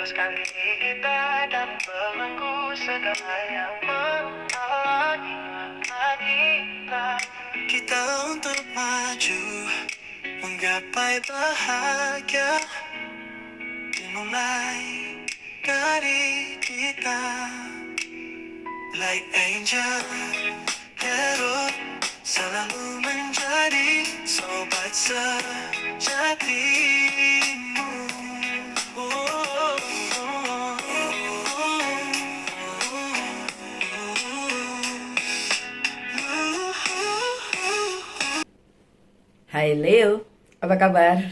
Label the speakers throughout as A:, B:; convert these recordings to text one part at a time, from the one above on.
A: Lepaskan diri kita dan belenggu segala yang menghalangi kita. Kita untuk maju, menggapai bahagia, dimulai dari kita. Like angel, hero, selalu menjadi sobat sejatimu.
B: Hai Leo, apa kabar?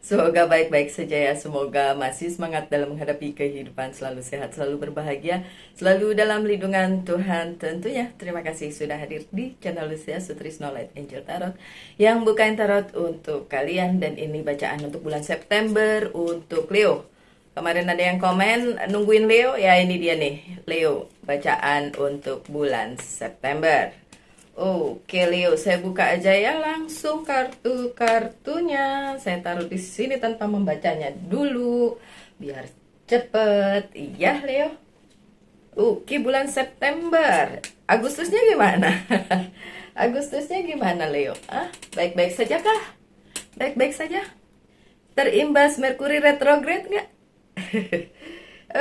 B: Semoga baik-baik saja ya. Semoga masih semangat dalam menghadapi kehidupan, selalu sehat, selalu berbahagia, selalu dalam lindungan Tuhan tentunya. Terima kasih sudah hadir di channel Lucia Sutrisno Light Angel Tarot yang bukain tarot untuk kalian. Dan ini bacaan untuk bulan September untuk Leo. Kemarin ada yang komen nungguin Leo, ya ini dia nih Leo, bacaan untuk bulan September. Oke Leo, saya buka aja ya langsung kartu-kartunya. Saya taruh di sini tanpa membacanya dulu biar cepet. Iya Leo. Oke, bulan September. Agustusnya gimana? Agustusnya gimana Leo? Baik-baik saja kah? Baik-baik saja? Terimbas Merkuri retrograde nggak?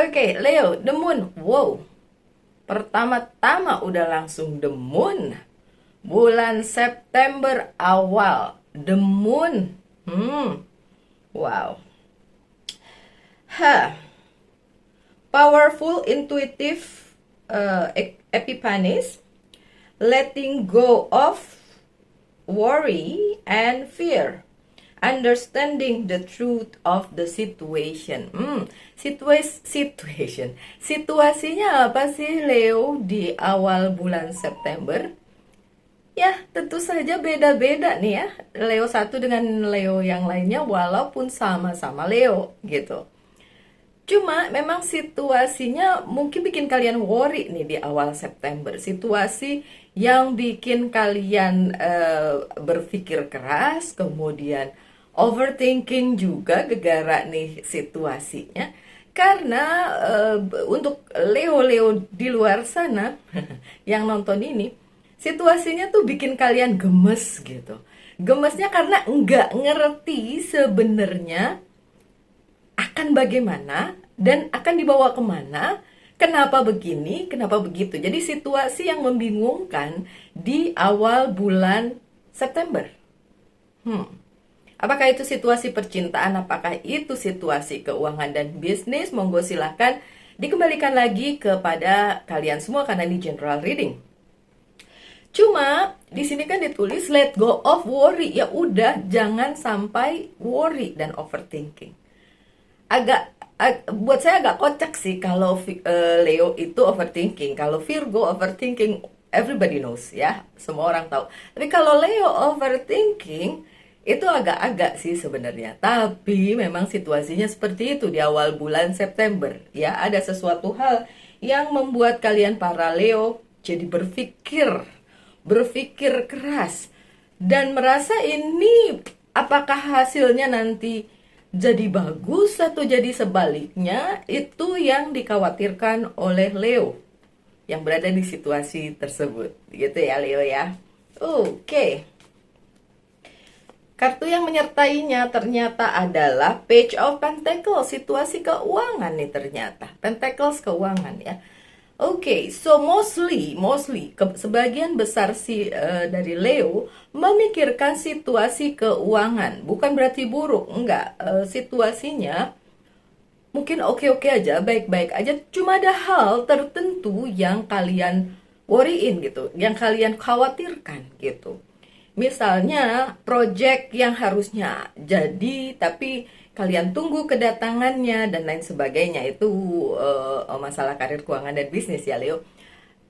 B: Oke Leo, the moon. Wow, pertama-tama udah langsung the moon. Bulan September awal, the moon. Wow. Powerful, intuitive, epiphanies, letting go of worry and fear, understanding the truth of the situation. Situasinya apa sih Leo di awal bulan September? Ya, tentu saja beda-beda nih ya, Leo satu dengan Leo yang lainnya, walaupun sama-sama Leo gitu. Cuma memang situasinya mungkin bikin kalian worry nih di awal September. Situasi yang bikin kalian berpikir keras, kemudian overthinking juga gegara nih situasinya. Karena untuk Leo-Leo di luar sana yang nonton ini, situasinya tuh bikin kalian gemes gitu. Gemesnya karena nggak ngerti sebenarnya akan bagaimana dan akan dibawa kemana, kenapa begini, kenapa begitu. Jadi situasi yang membingungkan di awal bulan September. Apakah itu situasi percintaan, apakah itu situasi keuangan dan bisnis? Monggo silahkan dikembalikan lagi kepada kalian semua karena ini general reading. Cuma di sini kan ditulis let go of worry. Ya udah, jangan sampai worry dan overthinking. Buat saya agak kocak sih kalau Leo itu overthinking. Kalau Virgo overthinking, everybody knows ya, semua orang tahu. Tapi kalau Leo overthinking itu agak-agak sih sebenarnya. Tapi memang situasinya seperti itu di awal bulan September. Ya, ada sesuatu hal yang membuat kalian para Leo jadi berpikir keras dan merasa ini apakah hasilnya nanti jadi bagus atau jadi sebaliknya. Itu yang dikhawatirkan oleh Leo yang berada di situasi tersebut gitu ya Leo ya. Oke. Kartu yang menyertainya ternyata adalah Page of Pentacles, situasi keuangan nih ternyata. Pentacles keuangan ya. Oke, so mostly sebagian besar dari Leo memikirkan situasi keuangan. Bukan berarti buruk, enggak. Situasinya mungkin oke-oke aja, baik-baik aja. Cuma ada hal tertentu yang kalian worryin gitu, yang kalian khawatirkan gitu. Misalnya project yang harusnya jadi tapi kalian tunggu kedatangannya dan lain sebagainya. Itu masalah karir, keuangan, dan bisnis ya Leo.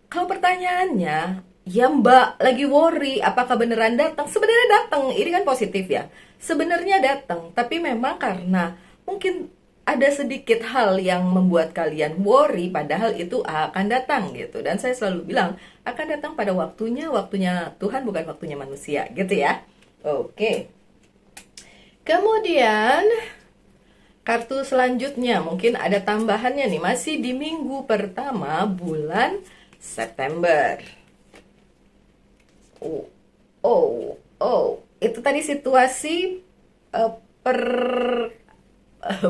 B: Kalau pertanyaannya, ya Mbak lagi worry apakah beneran datang? Sebenarnya datang, ini kan positif ya. Sebenarnya datang, tapi memang karena mungkin ada sedikit hal yang membuat kalian worry, padahal itu akan datang gitu. Dan saya selalu bilang akan datang pada waktunya Tuhan, bukan waktunya manusia gitu ya. Oke. Kemudian Kartu selanjutnya mungkin ada tambahannya nih, masih di minggu pertama bulan September. Oh, oh, oh, itu tadi situasi eh, per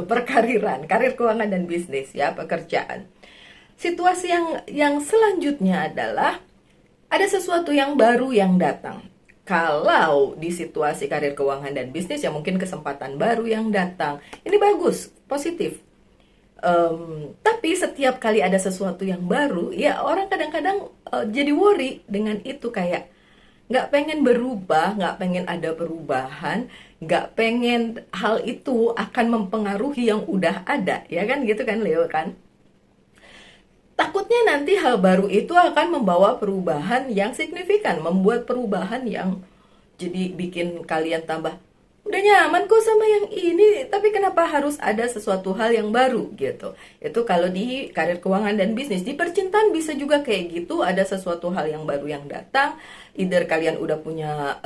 B: perkariran, karir keuangan dan bisnis ya, pekerjaan. Situasi yang selanjutnya adalah ada sesuatu yang baru yang datang. Kalau di situasi karir keuangan dan bisnis ya mungkin kesempatan baru yang datang. Ini bagus, positif. Tapi setiap kali ada sesuatu yang baru, ya orang kadang-kadang jadi worry dengan itu, kayak nggak pengen berubah, nggak pengen ada perubahan, nggak pengen hal itu akan mempengaruhi yang udah ada, ya kan gitu kan Leo kan? Takutnya nanti hal baru itu akan membawa perubahan yang signifikan, membuat perubahan yang jadi bikin kalian tambah udah nyaman kok sama yang ini, tapi kenapa harus ada sesuatu hal yang baru gitu. Itu kalau di karir keuangan dan bisnis. Di percintaan bisa juga kayak gitu, ada sesuatu hal yang baru yang datang. Either kalian udah punya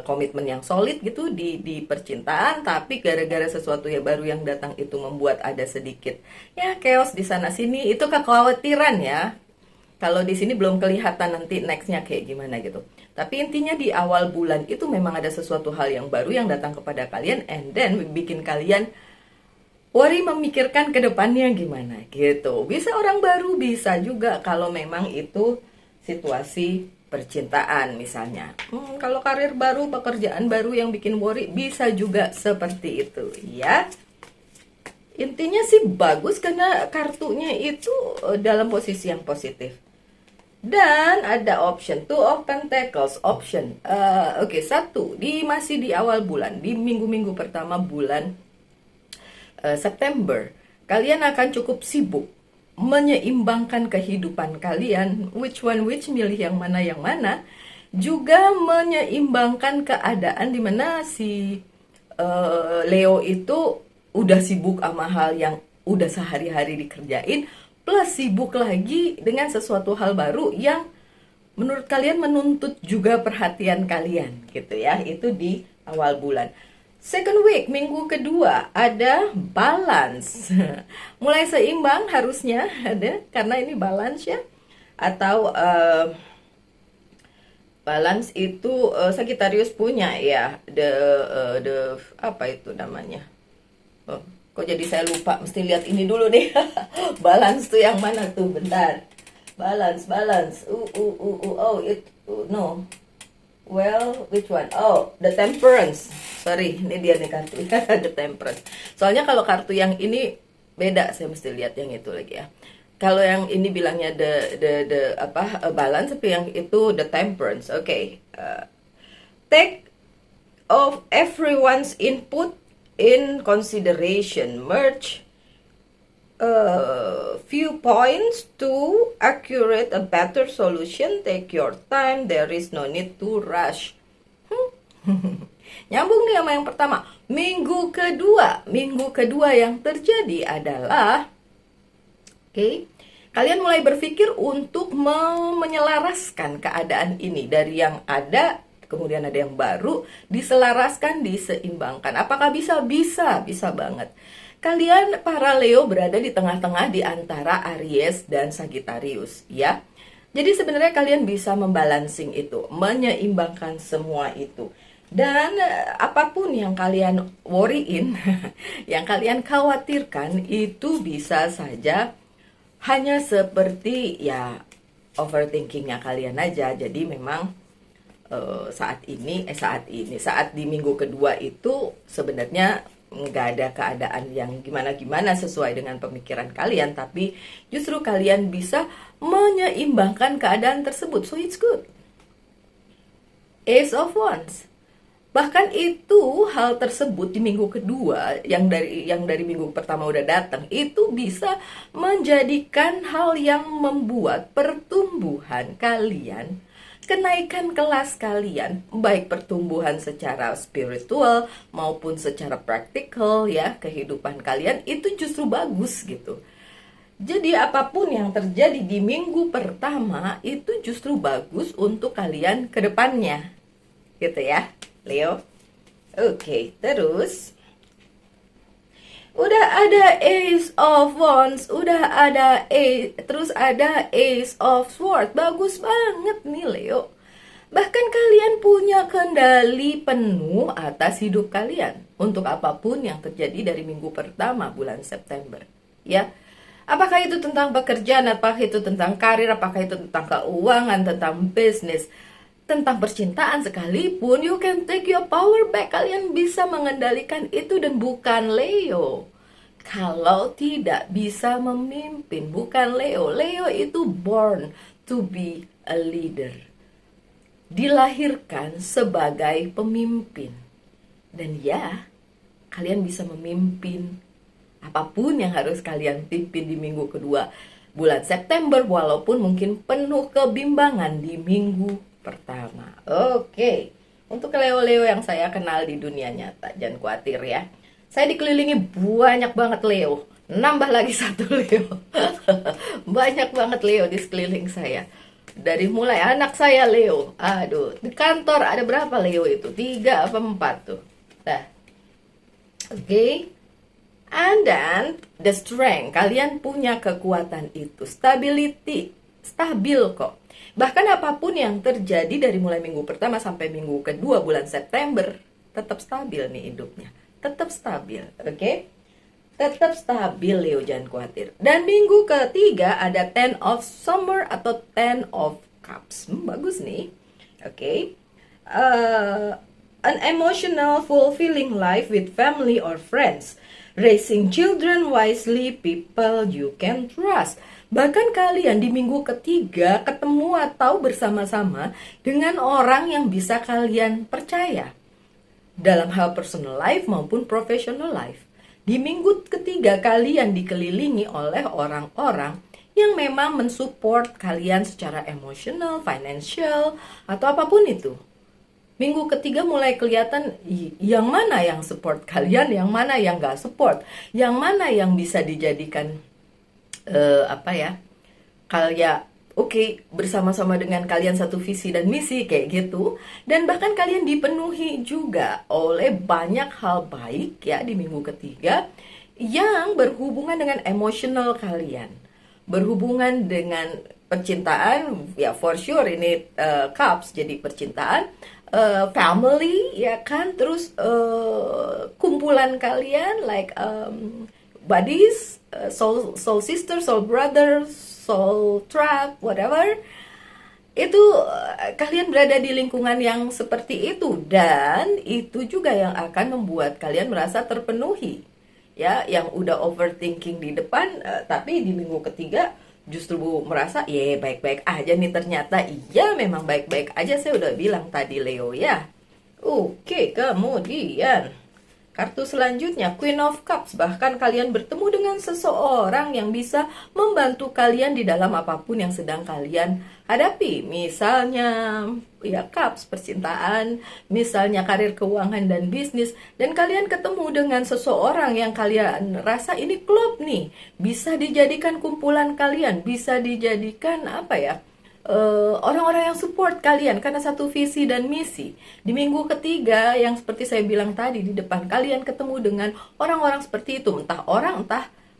B: komitmen yang solid gitu di percintaan, tapi gara-gara sesuatu yang baru yang datang itu membuat ada sedikit ya chaos di sana sini. Itu kekhawatiran ya. Kalau di sini belum kelihatan nanti nextnya kayak gimana gitu. Tapi intinya di awal bulan itu memang ada sesuatu hal yang baru yang datang kepada kalian, and then bikin kalian worry, memikirkan ke depannya gimana gitu. Bisa orang baru, bisa juga kalau memang itu situasi percintaan misalnya. Kalau karir baru, pekerjaan baru yang bikin worry, bisa juga seperti itu ya. Intinya sih bagus karena kartunya itu dalam posisi yang positif. Dan ada option, Two of Pentacles, option. Oke, satu, masih di awal bulan, di minggu-minggu pertama bulan September, kalian akan cukup sibuk menyeimbangkan kehidupan kalian, which milih yang mana, juga menyeimbangkan keadaan di mana si Leo itu udah sibuk sama hal yang udah sehari-hari dikerjain, plus sibuk lagi dengan sesuatu hal baru yang menurut kalian menuntut juga perhatian kalian gitu ya. Itu di awal bulan. Second week, minggu kedua, ada balance. Mulai seimbang harusnya ada, karena ini balance ya. Atau balance itu Sagittarius punya ya, the apa itu namanya? Oh, kok jadi saya lupa, mesti lihat ini dulu deh. Balance tuh yang mana tuh, bentar. Balance. Oh, no. Well, which one? Oh, the Temperance. Sorry, ini dia nih kartu. The Temperance. Soalnya kalau kartu yang ini beda, saya mesti lihat yang itu lagi ya. Kalau yang ini bilangnya the balance, tapi yang itu the Temperance. Okay. Take of everyone's input in consideration, merge few points to accurate a better solution, take your time, there is no need to rush. Nyambung nih sama yang pertama. Minggu kedua yang terjadi adalah kalian mulai berpikir untuk menyelaraskan keadaan ini dari yang ada, kemudian ada yang baru, diselaraskan, diseimbangkan. Apakah bisa? Bisa banget. Kalian para Leo berada di tengah-tengah di antara Aries dan Sagittarius ya. Jadi sebenarnya kalian bisa membalancing itu, menyeimbangkan semua itu. Dan apapun yang kalian worryin, yang kalian khawatirkan, itu bisa saja hanya seperti ya overthinkingnya kalian aja. Jadi memang saat di minggu kedua itu sebenarnya nggak ada keadaan yang gimana-gimana sesuai dengan pemikiran kalian, tapi justru kalian bisa menyeimbangkan keadaan tersebut, so it's good. Ace of Wands. Bahkan itu hal tersebut di minggu kedua yang dari minggu pertama udah datang, itu bisa menjadikan hal yang membuat pertumbuhan kalian, kenaikan kelas kalian, baik pertumbuhan secara spiritual maupun secara praktikal ya, kehidupan kalian itu justru bagus gitu. Jadi apapun yang terjadi di minggu pertama itu justru bagus untuk kalian ke depannya. Gitu ya, Leo. Oke, terus Udah ada Ace of Wands, udah ada terus ada Ace of Swords. Bagus banget nih Leo. Bahkan kalian punya kendali penuh atas hidup kalian untuk apapun yang terjadi dari minggu pertama bulan September. Ya, apakah itu tentang pekerjaan, apakah itu tentang karir, apakah itu tentang keuangan, tentang bisnis, tentang percintaan sekalipun, you can take your power back. Kalian bisa mengendalikan itu dan bukan Leo. Kalau tidak bisa memimpin, bukan Leo. Leo itu born to be a leader. Dilahirkan sebagai pemimpin. Dan ya, kalian bisa memimpin apapun yang harus kalian pimpin di minggu kedua bulan September, walaupun mungkin penuh kebimbangan di minggu pertama. Oke, untuk Leo-Leo yang saya kenal di dunia nyata, jangan khawatir ya. Saya dikelilingi banyak banget Leo. Nambah lagi satu Leo. Banyak banget Leo di sekeliling saya. Dari mulai anak saya Leo. Aduh, di kantor ada berapa Leo itu? 3 apa 4 tuh. Nah, oke. And then the strength, kalian punya kekuatan itu, stability, stabil kok. Bahkan apapun yang terjadi dari mulai minggu pertama sampai minggu kedua bulan September, tetap stabil nih hidupnya, tetap stabil, oke? Tetap stabil Leo, jangan khawatir. Dan minggu ketiga ada Ten of Summer atau Ten of Cups, bagus nih, oke? An emotional, fulfilling life with family or friends. Raising children wisely, people you can trust. Bahkan kalian di minggu ketiga ketemu atau bersama-sama dengan orang yang bisa kalian percaya. Dalam hal personal life maupun professional life. Di minggu ketiga kalian dikelilingi oleh orang-orang yang memang mensupport kalian secara emosional, financial, atau apapun itu. Minggu ketiga mulai kelihatan yang mana yang support kalian, yang mana yang gak support, yang mana yang bisa dijadikan kalian bersama-sama dengan kalian satu visi dan misi kayak gitu. Dan bahkan kalian dipenuhi juga oleh banyak hal baik ya di minggu ketiga yang berhubungan dengan emosional kalian, berhubungan dengan percintaan ya, for sure ini cups jadi percintaan, family ya kan, terus kumpulan kalian like buddies, soul sister, soul brother, soul tribe, whatever. Itu kalian berada di lingkungan yang seperti itu, dan itu juga yang akan membuat kalian merasa terpenuhi. Ya, yang udah overthinking di depan, tapi di minggu ketiga justru merasa ya baik-baik aja nih, ternyata iya memang baik-baik aja, saya udah bilang tadi Leo ya. Oke, kemudian kartu selanjutnya Queen of Cups. Bahkan kalian bertemu dengan seseorang yang bisa membantu kalian di dalam apapun yang sedang kalian hadapi. Misalnya ya Cups, percintaan, misalnya karir, keuangan, dan bisnis. Dan kalian ketemu dengan seseorang yang kalian rasa ini klop nih, bisa dijadikan kumpulan kalian, bisa dijadikan orang-orang yang support kalian karena satu visi dan misi. Di minggu ketiga yang seperti saya bilang tadi di depan, kalian ketemu dengan orang-orang seperti itu, entah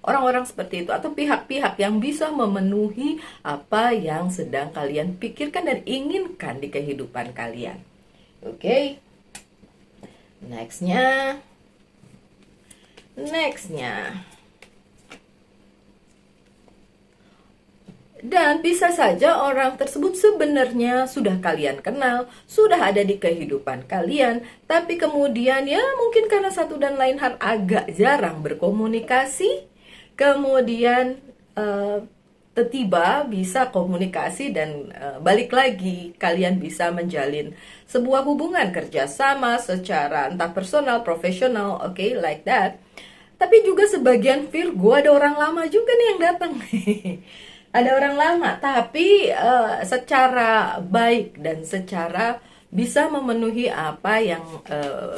B: orang-orang seperti itu atau pihak-pihak yang bisa memenuhi apa yang sedang kalian pikirkan dan inginkan di kehidupan kalian. Oke. Nextnya. Dan bisa saja orang tersebut sebenarnya sudah kalian kenal, sudah ada di kehidupan kalian, tapi kemudian ya mungkin karena satu dan lain hal agak jarang berkomunikasi, kemudian tiba-tiba bisa komunikasi dan balik lagi, kalian bisa menjalin sebuah hubungan kerjasama secara entah personal, profesional, okay, like that. Tapi juga sebagian Virgo ada orang lama juga nih yang datang. Ada orang lama, tapi secara baik dan secara bisa memenuhi apa yang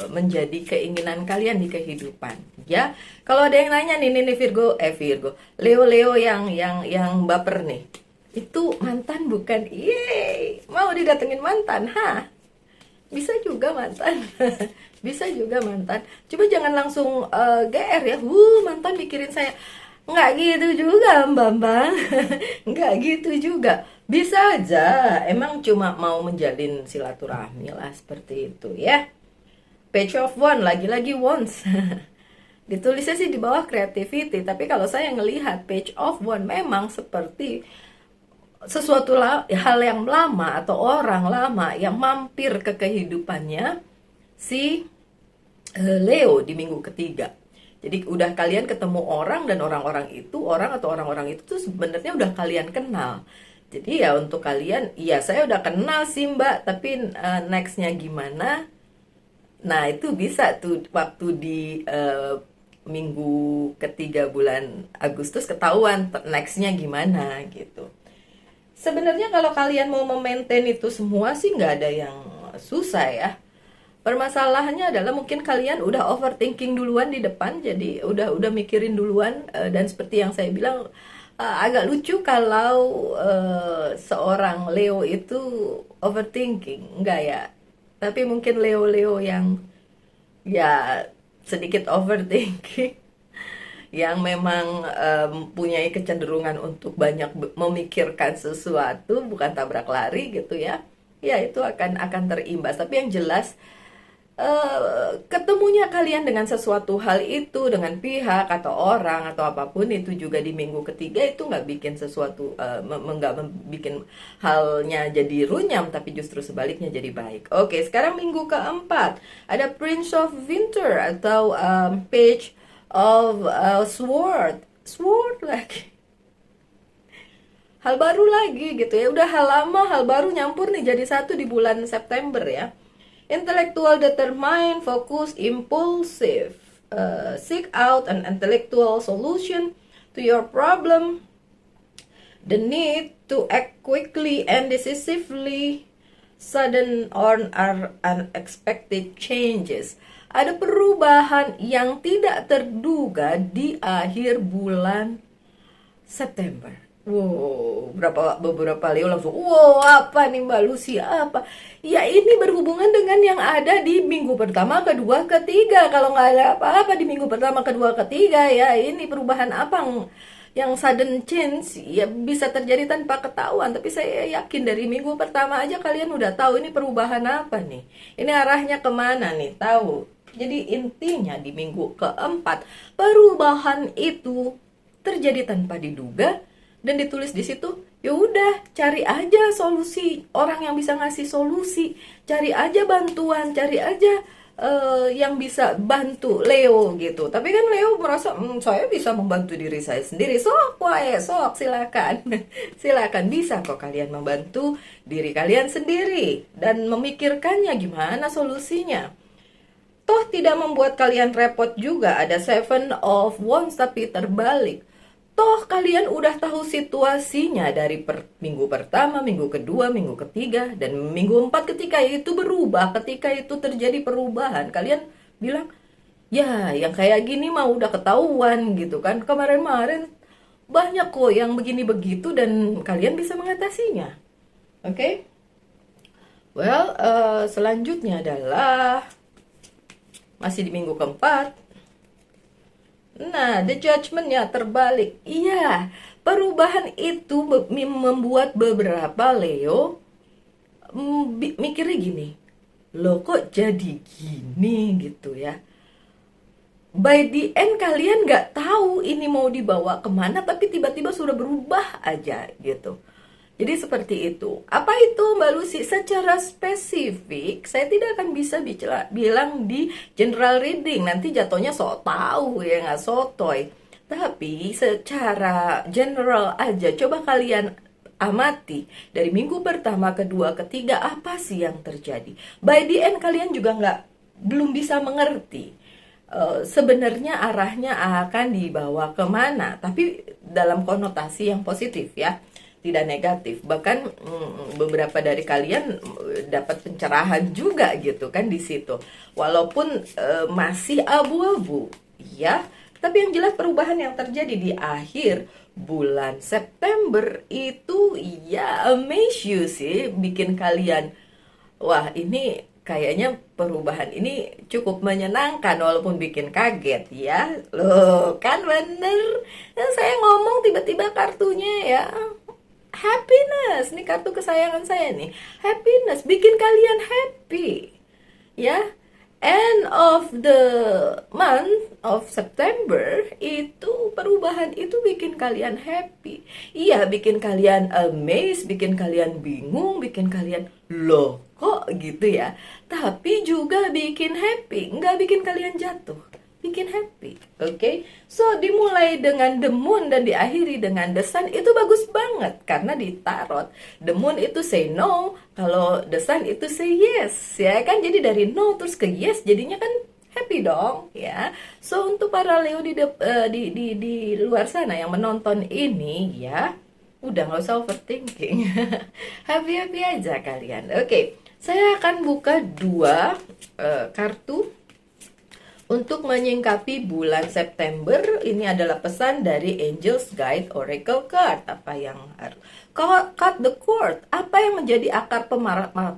B: menjadi keinginan kalian di kehidupan. Ya, kalau ada yang nanya nih Virgo, Leo yang baper nih, itu mantan bukan? Yeay, mau didatengin mantan, Bisa juga mantan. Bisa juga mantan. Coba jangan langsung GR ya. Mantan mikirin saya. Nggak gitu juga, Mbak Mbak. Nggak gitu juga. Bisa aja. Emang cuma mau menjalin silaturahmi lah seperti itu ya. Page of one, lagi-lagi once. Ditulisnya sih di bawah creativity, tapi kalau saya ngelihat page of one memang seperti sesuatu hal yang lama atau orang lama yang mampir ke kehidupannya si Leo di minggu ketiga. Jadi udah kalian ketemu orang dan orang-orang itu, orang atau orang-orang itu tuh sebenarnya udah kalian kenal. Jadi ya untuk kalian, iya saya udah kenal sih Mbak, tapi nextnya gimana? Nah itu bisa tuh waktu di minggu ketiga bulan Agustus ketahuan nextnya gimana gitu. Sebenarnya kalau kalian mau memaintain itu semua sih nggak ada yang susah ya. Permasalahannya adalah mungkin kalian udah overthinking duluan di depan, jadi udah mikirin duluan dan seperti yang saya bilang agak lucu kalau seorang Leo itu overthinking, enggak ya? Tapi mungkin Leo-Leo yang ya sedikit overthinking yang memang punya kecenderungan untuk banyak memikirkan sesuatu, bukan tabrak lari gitu ya. Ya itu akan terimbas. Tapi yang jelas ketemunya kalian dengan sesuatu hal itu, dengan pihak atau orang atau apapun itu juga di minggu ketiga itu nggak bikin sesuatu nggak bikin halnya jadi runyam, tapi justru sebaliknya jadi baik. Oke, sekarang minggu keempat ada Prince of Winter atau Page of Sword lagi. Hal baru lagi gitu ya, udah hal lama hal baru nyampur nih jadi satu di bulan September ya. Intellectual, determined, focused, impulsive, seek out an intellectual solution to your problem, the need to act quickly and decisively, sudden or unexpected changes. Ada perubahan yang tidak terduga di akhir bulan September. Wow, beberapa Leo langsung, wow apa nih Mbak Lucy, apa? Ya ini berhubungan dengan yang ada di minggu pertama, kedua, ketiga. Kalau nggak ada apa-apa di minggu pertama, kedua, ketiga, ya ini perubahan apa yang sudden change, ya bisa terjadi tanpa ketahuan. Tapi saya yakin dari minggu pertama aja kalian udah tahu ini perubahan apa nih. Ini arahnya kemana nih, tahu. Jadi intinya di minggu keempat, perubahan itu terjadi tanpa diduga. Dan ditulis di situ, ya udah cari aja solusi, orang yang bisa ngasih solusi, cari aja bantuan, cari aja yang bisa bantu Leo gitu. Tapi kan Leo merasa saya bisa membantu diri saya sendiri. Sok silakan. Silakan, bisa kok kalian membantu diri kalian sendiri dan memikirkannya gimana solusinya. Toh tidak membuat kalian repot juga. Ada Seven of Wands tapi terbalik. Toh kalian udah tahu situasinya dari minggu pertama, minggu kedua, minggu ketiga, dan minggu empat ketika itu berubah, ketika itu terjadi perubahan. Kalian bilang, ya yang kayak gini mah udah ketahuan gitu kan. Kemarin-kemarin banyak kok yang begini begitu dan kalian bisa mengatasinya. Oke? Well, selanjutnya adalah masih di minggu keempat. Nah, the judgment-nya terbalik. Iya, perubahan itu membuat beberapa Leo mikirnya gini, loh kok jadi gini gitu ya. By the end kalian nggak tahu ini mau dibawa kemana, tapi tiba-tiba sudah berubah aja gitu. Jadi seperti itu. Apa itu Mbak Lucy? Secara spesifik, saya tidak akan bisa bilang di general reading. Nanti jatuhnya sok tahu ya, nggak sotoy. Tapi secara general aja, coba kalian amati. Dari minggu pertama, kedua, ketiga, apa sih yang terjadi? By the end kalian juga belum bisa mengerti. Sebenarnya arahnya akan dibawa kemana. Tapi dalam konotasi yang positif ya. Tidak negatif, bahkan beberapa dari kalian dapat pencerahan juga gitu kan di situ, walaupun masih abu-abu ya, tapi yang jelas perubahan yang terjadi di akhir bulan September itu ya amaze you sih, bikin kalian wah ini kayaknya perubahan ini cukup menyenangkan walaupun bikin kaget ya. Loh, kan bener. Nah, saya ngomong tiba-tiba kartunya ya. Happiness, nih kartu kesayangan saya nih. Happiness, bikin kalian happy. Ya, end of the month of September itu perubahan itu bikin kalian happy. Iya, bikin kalian amazed, bikin kalian bingung, bikin kalian loh kok gitu ya. Tapi juga bikin happy, nggak bikin kalian jatuh, bikin happy. Oke, so dimulai dengan the moon dan diakhiri dengan the sun itu bagus banget karena di tarot the moon itu say no, kalau the sun itu say yes, ya kan? Jadi dari no terus ke yes, jadinya kan happy dong, ya. So untuk para Leo di luar sana yang menonton ini ya, udah nggak usah overthinking, happy happy aja kalian. Oke, saya akan buka dua kartu untuk menyingkapi bulan September. Ini adalah pesan dari Angel's Guide Oracle Card. Apa yang harus cut the cord? Apa yang menjadi akar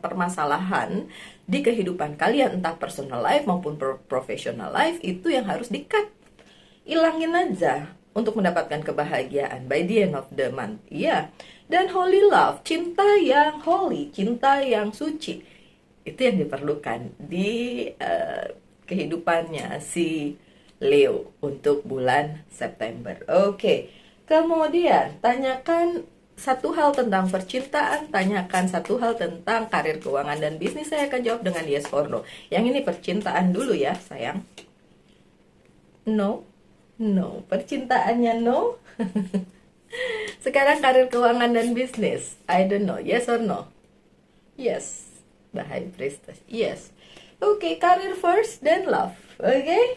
B: permasalahan di kehidupan kalian, entah personal life maupun professional life, itu yang harus di-cut. Ilangin aja untuk mendapatkan kebahagiaan by the end of the month. Iya. Dan holy love, cinta yang holy, cinta yang suci. Itu yang diperlukan di kehidupannya si Leo untuk bulan September. Oke, kemudian tanyakan satu hal tentang percintaan, tanyakan satu hal tentang karir, keuangan, dan bisnis. Saya akan jawab dengan yes or no. Yang ini percintaan dulu ya sayang. No, no, percintaannya no. Sekarang karir, keuangan, dan bisnis. I don't know, yes or no? Yes, the High Priestess, yes. Oke, karir first, then love. Oke,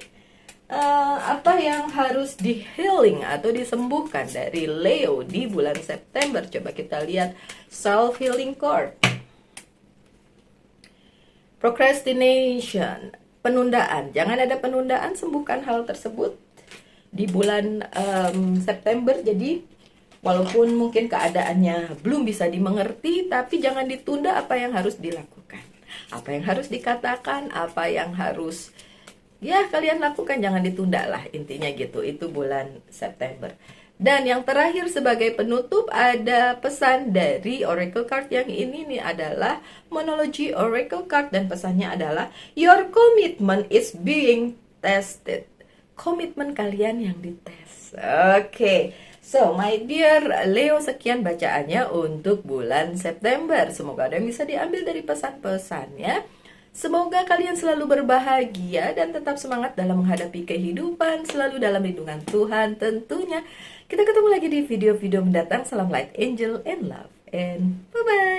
B: apa yang harus di healing atau disembuhkan dari Leo di bulan September? Coba kita lihat self healing card. Procrastination, penundaan. Jangan ada penundaan, sembuhkan hal tersebut di bulan September. Jadi walaupun mungkin keadaannya belum bisa dimengerti, tapi jangan ditunda apa yang harus dilakukan. Apa yang harus dikatakan, apa yang harus ya kalian lakukan, jangan ditunda lah, intinya gitu. Itu bulan September. Dan yang terakhir sebagai penutup ada pesan dari Oracle Card yang ini nih adalah Monology Oracle Card, dan pesannya adalah your commitment is being tested. Komitmen kalian yang dites. Oke. So, my dear Leo, sekian bacaannya untuk bulan September. Semoga ada yang bisa diambil dari pesan-pesannya. Semoga kalian selalu berbahagia dan tetap semangat dalam menghadapi kehidupan, selalu dalam lindungan Tuhan tentunya. Kita ketemu lagi di video-video mendatang. Salam light, angel, and love. And bye-bye.